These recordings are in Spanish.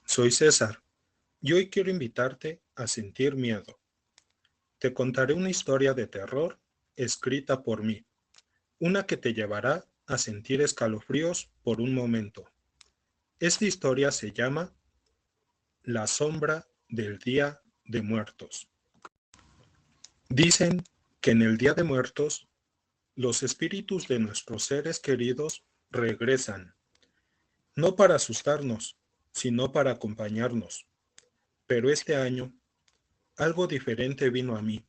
Soy César y hoy quiero invitarte a sentir miedo. Te contaré una historia de terror escrita por mí, una que te llevará a sentir escalofríos por un momento. Esta historia se llama La sombra del Día de Muertos. Dicen que en el Día de Muertos los espíritus de nuestros seres queridos regresan, no para asustarnos, sino para acompañarnos. Pero este año algo diferente vino a mí,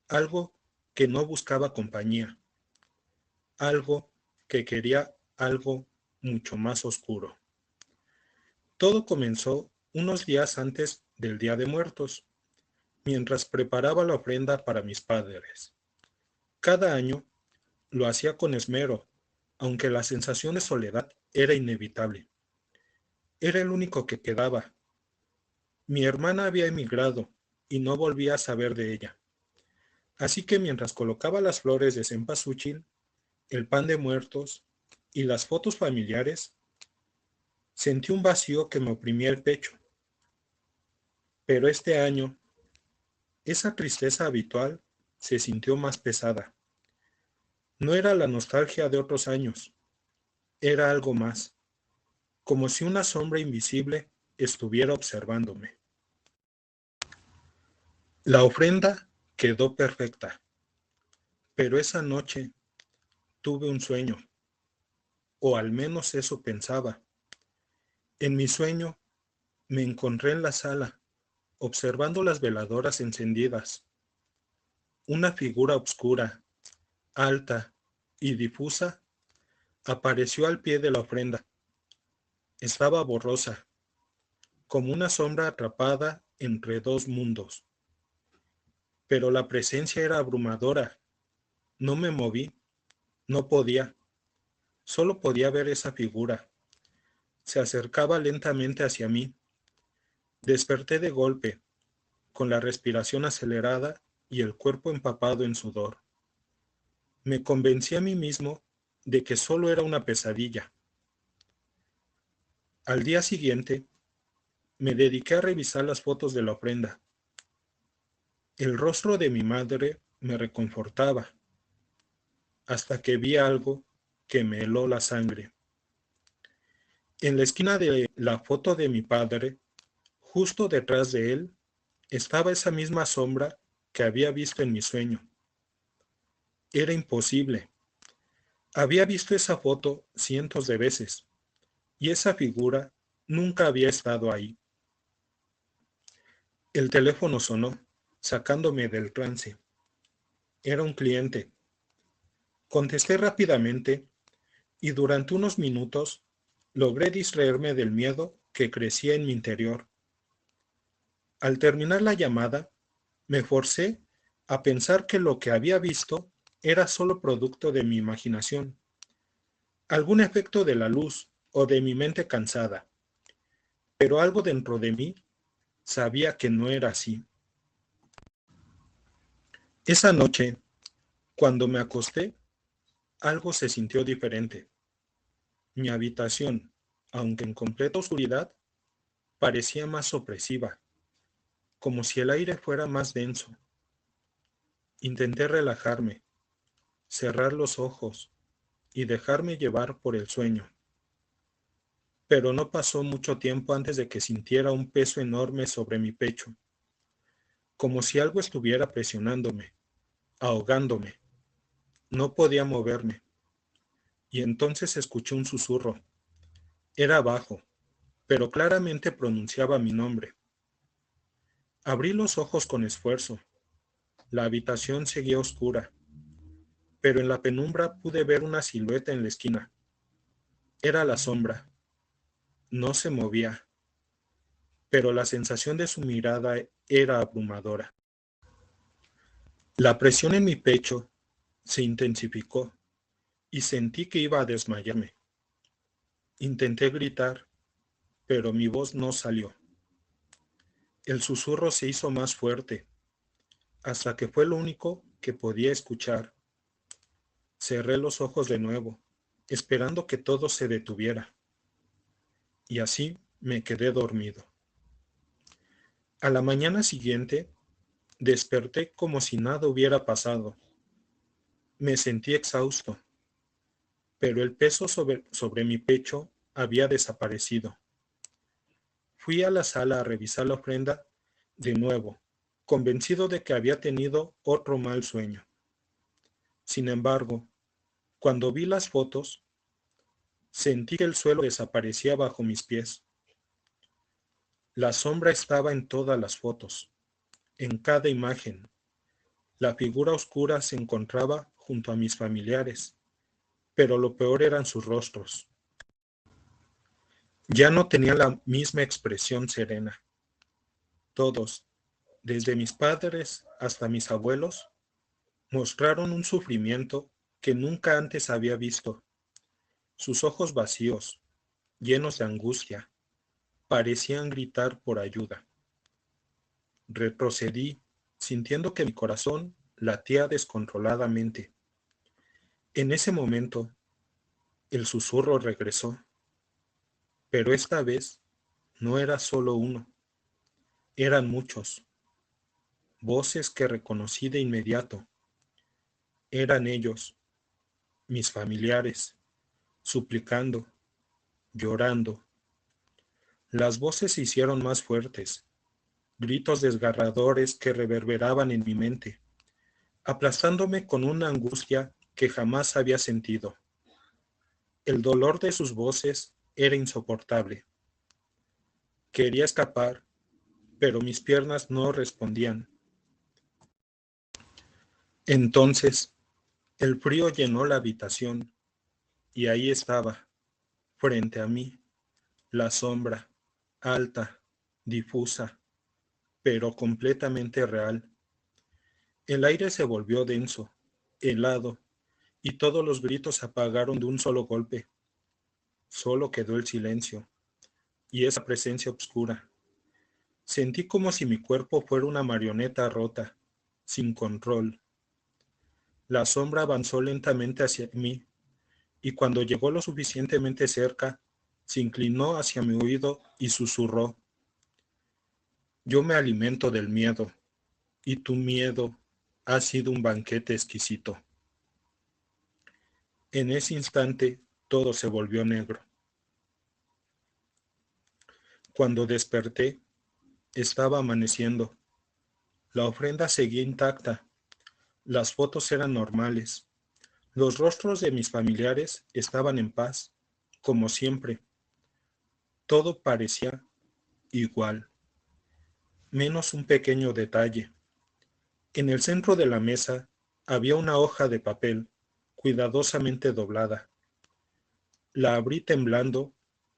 algo que no buscaba compañía, algo que quería algo mucho más oscuro. Todo comenzó unos días antes del Día de Muertos, mientras preparaba la ofrenda para mis padres. Cada año lo hacía con esmero, aunque la sensación de soledad era inevitable. Era el único que quedaba. Mi hermana había emigrado y no volvía a saber de ella. Así que mientras colocaba las flores de cempasúchil, el pan de muertos y las fotos familiares, sentí un vacío que me oprimía el pecho. Pero este año, esa tristeza habitual se sintió más pesada. No era la nostalgia de otros años, era algo más, como si una sombra invisible estuviera observándome. La ofrenda quedó perfecta, pero esa noche tuve un sueño, o al menos eso pensaba. En mi sueño me encontré en la sala, observando las veladoras encendidas. Una figura oscura, alta y difusa apareció al pie de la ofrenda. Estaba borrosa, como una sombra atrapada entre dos mundos. Pero la presencia era abrumadora. No me moví, no podía. Solo podía ver esa figura. Se acercaba lentamente hacia mí. Desperté de golpe, con la respiración acelerada y el cuerpo empapado en sudor. Me convencí a mí mismo de que solo era una pesadilla. Al día siguiente, me dediqué a revisar las fotos de la ofrenda. El rostro de mi madre me reconfortaba, hasta que vi algo que me heló la sangre. En la esquina de la foto de mi padre, justo detrás de él, estaba esa misma sombra que había visto en mi sueño. Era imposible. Había visto esa foto cientos de veces, y esa figura nunca había estado ahí. El teléfono sonó, sacándome del trance. Era un cliente. Contesté rápidamente y durante unos minutos logré distraerme del miedo que crecía en mi interior. Al terminar la llamada, me forcé a pensar que lo que había visto era solo producto de mi imaginación, algún efecto de la luz o de mi mente cansada, pero algo dentro de mí sabía que no era así. Esa noche, cuando me acosté, algo se sintió diferente. Mi habitación, aunque en completa oscuridad, parecía más opresiva, como si el aire fuera más denso. Intenté relajarme, cerrar los ojos y dejarme llevar por el sueño. Pero no pasó mucho tiempo antes de que sintiera un peso enorme sobre mi pecho, como si algo estuviera presionándome, ahogándome. No podía moverme. Y entonces escuché un susurro. Era bajo, pero claramente pronunciaba mi nombre. Abrí los ojos con esfuerzo. La habitación seguía oscura, pero en la penumbra pude ver una silueta en la esquina. Era la sombra. No se movía, pero la sensación de su mirada era abrumadora. La presión en mi pecho se intensificó y sentí que iba a desmayarme. Intenté gritar, pero mi voz no salió. El susurro se hizo más fuerte, hasta que fue lo único que podía escuchar. Cerré los ojos de nuevo, esperando que todo se detuviera. y así me quedé dormido. A la mañana siguiente desperté como si nada hubiera pasado. Me sentí exhausto, pero el peso sobre mi pecho había desaparecido. Fui a la sala a revisar la ofrenda de nuevo, convencido de que había tenido otro mal sueño. Sin embargo, cuando vi las fotos, sentí que el suelo desaparecía bajo mis pies. La sombra estaba en todas las fotos, en cada imagen. La figura oscura se encontraba junto a mis familiares, pero lo peor eran sus rostros. Ya no tenía la misma expresión serena. Todos, desde mis padres hasta mis abuelos, mostraron un sufrimiento que nunca antes había visto. Sus ojos vacíos, llenos de angustia, parecían gritar por ayuda. Retrocedí, sintiendo que mi corazón latía descontroladamente. En ese momento, el susurro regresó, pero esta vez no era solo uno, eran muchos, voces que reconocí de inmediato. Eran ellos, mis familiares, suplicando, llorando. Las voces se hicieron más fuertes, gritos desgarradores que reverberaban en mi mente, aplastándome con una angustia que jamás había sentido. El dolor de sus voces era insoportable. Quería escapar, pero mis piernas no respondían. Entonces, el frío llenó la habitación, y ahí estaba, frente a mí, la sombra, alta, difusa, pero completamente real. El aire se volvió denso, helado, y todos los gritos se apagaron de un solo golpe. Solo quedó el silencio, y esa presencia oscura. Sentí como si mi cuerpo fuera una marioneta rota, sin control. La sombra avanzó lentamente hacia mí, y cuando llegó lo suficientemente cerca, se inclinó hacia mi oído y susurró: yo me alimento del miedo, y tu miedo ha sido un banquete exquisito. En ese instante todo se volvió negro. Cuando desperté, estaba amaneciendo. La ofrenda seguía intacta. Las fotos eran normales. Los rostros de mis familiares estaban en paz, como siempre. Todo parecía igual, menos un pequeño detalle. En el centro de la mesa había una hoja de papel, cuidadosamente doblada. La abrí temblando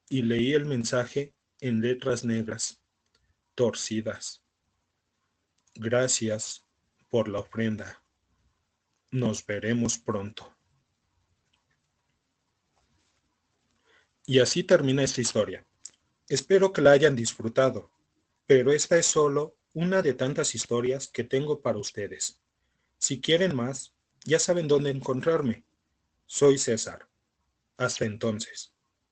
y leí el mensaje en letras negras, torcidas. Gracias por la ofrenda. Nos veremos pronto. Y así termina esta historia. Espero que la hayan disfrutado, pero esta es solo una de tantas historias que tengo para ustedes. Si quieren más, ya saben dónde encontrarme. Soy César. Hasta entonces.